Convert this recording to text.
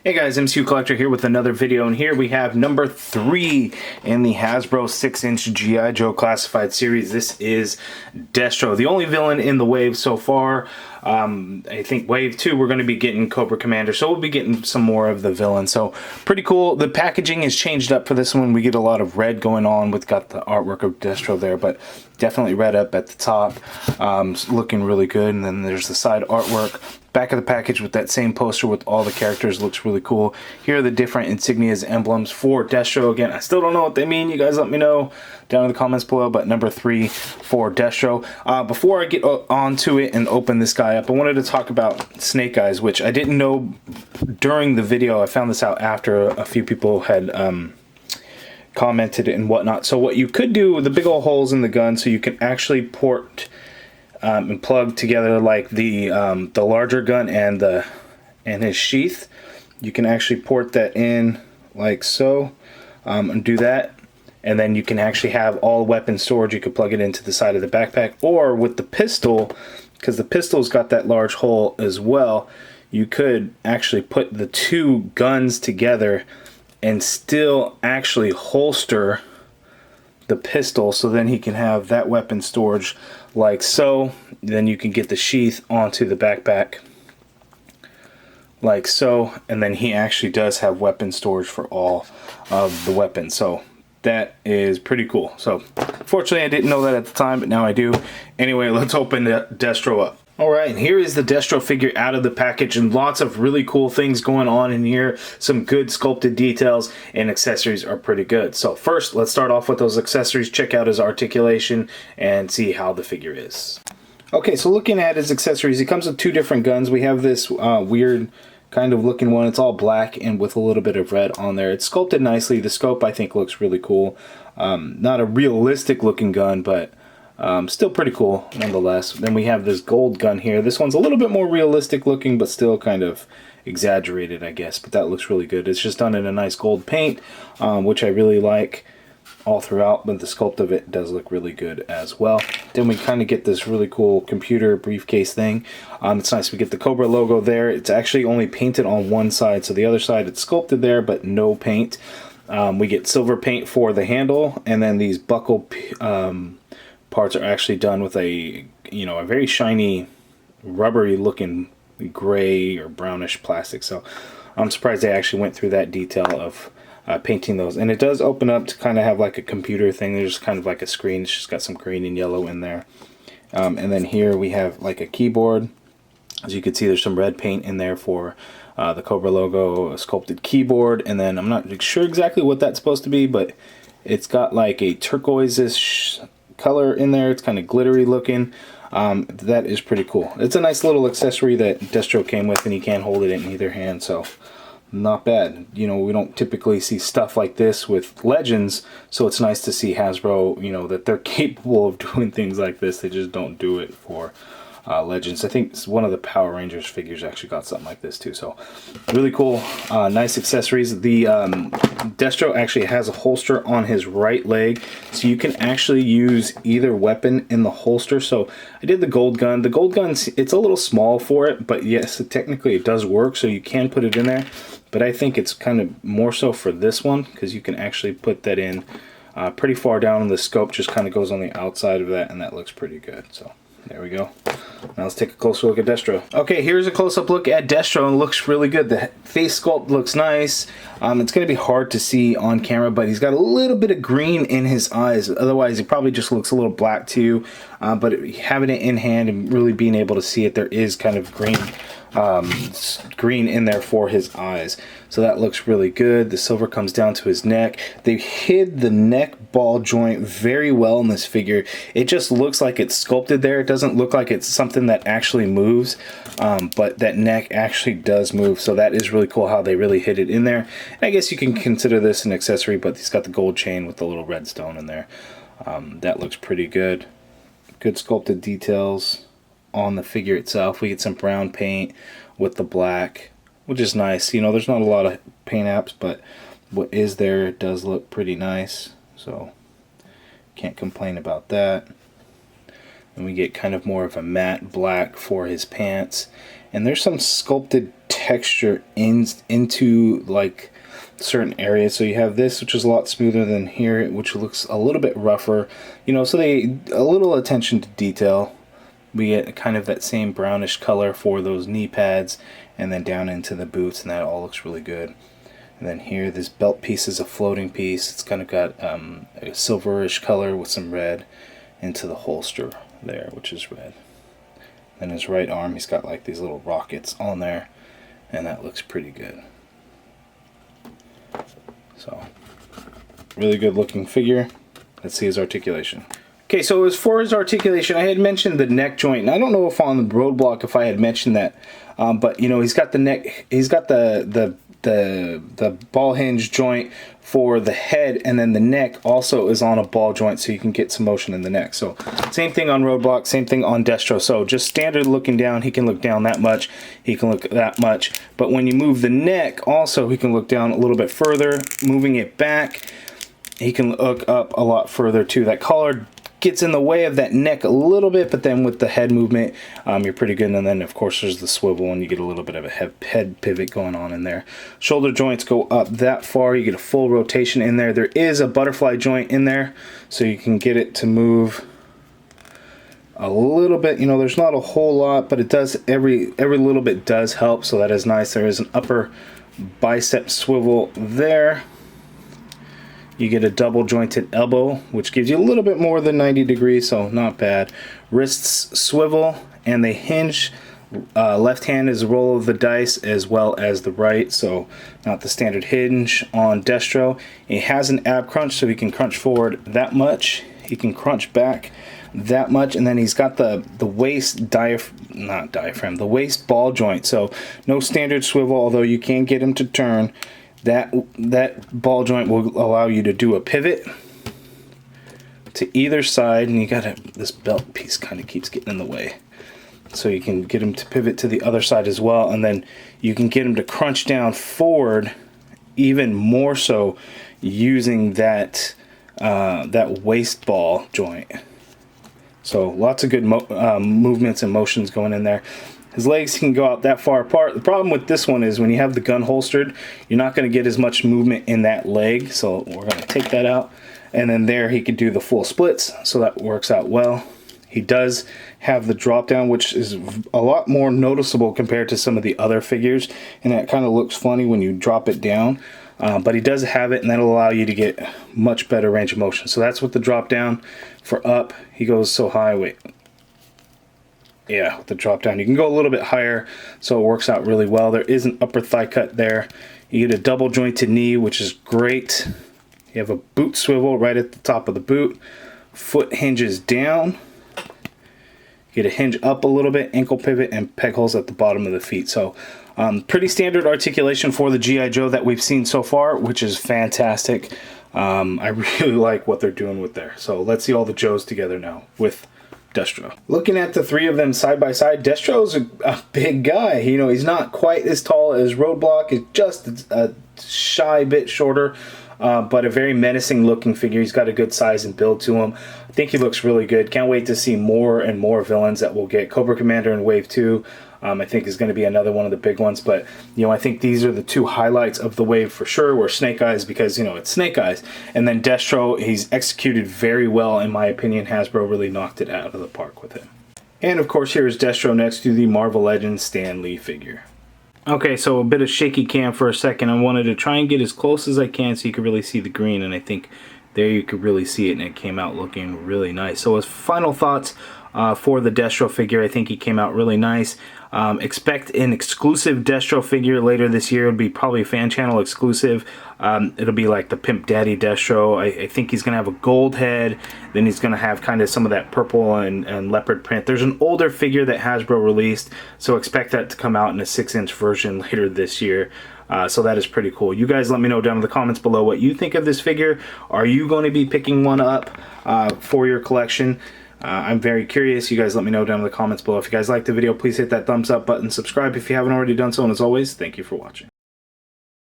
Hey guys, MCU Collector here with another video, and here we have number 3 in the Hasbro 6-inch G.I. Joe Classified series. This is Destro, the only villain in the wave so far. I think wave 2 we're going to be getting Cobra Commander, so we'll be getting some more of the villain. So pretty cool. The packaging is changed up for this one. We get a lot of red going on. We've got the artwork of Destro there, but definitely red up at the top. Looking really good, and then there's the side artwork. Back of the package with that same poster with all the characters looks really cool. Here are the different insignias, emblems for Destro. Again, I still don't know what they mean. You guys let me know down in the comments below, but number 3 for Destro. Before I get onto it and open this guy up, I wanted to talk about Snake Eyes, which I didn't know during the video. I found this out after a few people had commented and whatnot. So what you could do with the big old holes in the gun, so you can actually port and plug together like the larger gun and his sheath. You can actually port that in like so, and do that, and then you can actually have all weapon storage. You could plug it into the side of the backpack, or with the pistol, because the pistol's got that large hole as well, you could actually put the two guns together and still actually holster the pistol, so then he can have that weapon storage like so. Then you can get the sheath onto the backpack like so, and then he actually does have weapon storage for all of the weapons. So that is pretty cool. So fortunately I didn't know that at the time, but now I do. Anyway, let's open the Destro up. Alright, and here is the Destro figure out of the package, and lots of really cool things going on in here. Some good sculpted details, and accessories are pretty good. So first, let's start off with those accessories. Check out his articulation and see how the figure is. Okay, so looking at his accessories, he comes with two different guns. We have this weird kind of looking one. It's all black and with a little bit of red on there. It's sculpted nicely. The scope I think looks really cool. Not a realistic looking gun, but still pretty cool nonetheless. Then we have this gold gun here. This one's a little bit more realistic looking, but still kind of exaggerated, I guess. But that looks really good. It's just done in a nice gold paint, which I really like all throughout, but the sculpt of it does look really good as well. Then we kind of get this really cool computer briefcase thing. It's nice. We get the Cobra logo there. It's actually only painted on one side, so the other side it's sculpted there, but no paint. We get silver paint for the handle, and then these buckle parts are actually done with a very shiny, rubbery looking gray or brownish plastic. So I'm surprised they actually went through that detail of painting those. And it does open up to kind of have like a computer thing. There's kind of like a screen. It's just got some green and yellow in there. And then here we have like a keyboard. As you can see, there's some red paint in there for the Cobra logo, a sculpted keyboard. And then I'm not sure exactly what that's supposed to be, but it's got like a turquoise-ish color in there. It's kind of glittery looking. That is pretty cool. It's a nice little accessory that Destro came with, and you can hold it in either hand, so not bad. We don't typically see stuff like this with Legends, so it's nice to see Hasbro, that they're capable of doing things like this. They just don't do it for Legends. I think one of the Power Rangers figures actually got something like this too, so really cool. Nice accessories. The Destro actually has a holster on his right leg, so you can actually use either weapon in the holster. So I did the gold gun. The gold gun, it's a little small for it, but yes, technically it does work, so you can put it in there. But I think it's kind of more so for this one, because you can actually put that in pretty far down, and the scope just kind of goes on the outside of that, and that looks pretty good. So there we go. Now let's take a closer look at Destro. Okay, here's a close-up look at Destro, and it looks really good. The face sculpt looks nice. It's going to be hard to see on camera, but he's got a little bit of green in his eyes. Otherwise, he probably just looks a little black to you. But having it in hand and really being able to see it, there is kind of green in there for his eyes. So that looks really good. The silver comes down to his neck. They hid the neck ball joint very well in this figure. It just looks like it's sculpted there. It doesn't look like it's something that actually moves, but that neck actually does move. So that is really cool how they really hid it in there. And I guess you can consider this an accessory, but he's got the gold chain with the little red stone in there. That looks pretty good. Good sculpted details on the figure itself. We get some brown paint with the black, which is nice. There's not a lot of paint apps, but what is there, it does look pretty nice. So can't complain about that. And we get kind of more of a matte black for his pants. And there's some sculpted texture into like certain areas. So you have this, which is a lot smoother than here, which looks a little bit rougher. You know, so a little attention to detail. We get kind of that same brownish color for those knee pads, and then down into the boots, and that all looks really good. And then here, this belt piece is a floating piece. It's kind of got a silverish color with some red into the holster there, which is red. Then his right arm, he's got like these little rockets on there, and that looks pretty good. So, really good looking figure. Let's see his articulation. Okay, so as far as articulation, I had mentioned the neck joint, and I don't know if on the roadblock if I had mentioned that, but you know, he's got the neck, he's got the ball hinge joint for the head, and then the neck also is on a ball joint, so you can get some motion in the neck. So same thing on roadblock, same thing on Destro. So just standard looking down, he can look down that much, he can look that much, but when you move the neck, also he can look down a little bit further. Moving it back, he can look up a lot further too. That collar gets in the way of that neck a little bit, but then with the head movement, you're pretty good. And then of course there's the swivel, and you get a little bit of a head pivot going on in there. Shoulder joints go up that far, you get a full rotation in there. There is a butterfly joint in there, so you can get it to move a little bit. You know, there's not a whole lot, but it does, every little bit does help, so that is nice. There is an upper bicep swivel there. You get a double jointed elbow, which gives you a little bit more than 90 degrees, so not bad. Wrists swivel, and they hinge. Left hand is a roll of the dice as well as the right, so not the standard hinge on Destro. He has an ab crunch, so he can crunch forward that much. He can crunch back that much, and then he's got the waist the waist ball joint, so no standard swivel, although you can get him to turn. That ball joint will allow you to do a pivot to either side, and you got this belt piece kind of keeps getting in the way, so you can get him to pivot to the other side as well, and then you can get him to crunch down forward even more so using that waist ball joint. So lots of good movements and motions going in there. His legs can go out that far apart. The problem with this one is when you have the gun holstered, you're not going to get as much movement in that leg. So we're going to take that out. And then there he could do the full splits. So that works out well. He does have the drop down, which is a lot more noticeable compared to some of the other figures. And that kind of looks funny when you drop it down. But he does have it, and that'll allow you to get much better range of motion. So that's with the drop down. For up, he goes so high. Wait. Yeah, with the drop down, you can go a little bit higher, so it works out really well. There is an upper thigh cut there. You get a double jointed knee, which is great. You have a boot swivel right at the top of the boot. Foot hinges down. You get a hinge up a little bit, ankle pivot, and peg holes at the bottom of the feet. So pretty standard articulation for the G.I. Joe that we've seen so far, which is fantastic. I really like what they're doing with there. So let's see all the Joes together now with Destro. Looking at the three of them side by side, Destro's a big guy. You know, he's not quite as tall as Roadblock. He's just a shy bit shorter, but a very menacing looking figure. He's got a good size and build to him. I think he looks really good. Can't wait to see more and more villains that we'll get. Cobra Commander in Wave 2. I think is going to be another one of the big ones, but you know, I think these are the two highlights of the wave for sure. Were Snake Eyes, because you know it's Snake Eyes, and then Destro, he's executed very well in my opinion. Hasbro really knocked it out of the park with him. And of course, here is Destro next to the Marvel Legends Stan Lee figure. Okay, so a bit of shaky cam for a second. I wanted to try and get as close as I can so you could really see the green, and I think there you could really see it, and it came out looking really nice. So as final thoughts for the Destro figure, I think he came out really nice. Expect an exclusive Destro figure later this year. It'll be probably a fan channel exclusive. It'll be like the Pimp Daddy Destro. I think he's going to have a gold head. Then he's going to have kind of some of that purple and leopard print. There's an older figure that Hasbro released, so expect that to come out in a 6-inch version later this year. So that is pretty cool. You guys let me know down in the comments below what you think of this figure. Are you going to be picking one up for your collection? I'm very curious. You guys let me know down in the comments below. If you guys liked the video, please hit that thumbs up button. Subscribe if you haven't already done so. And as always, thank you for watching.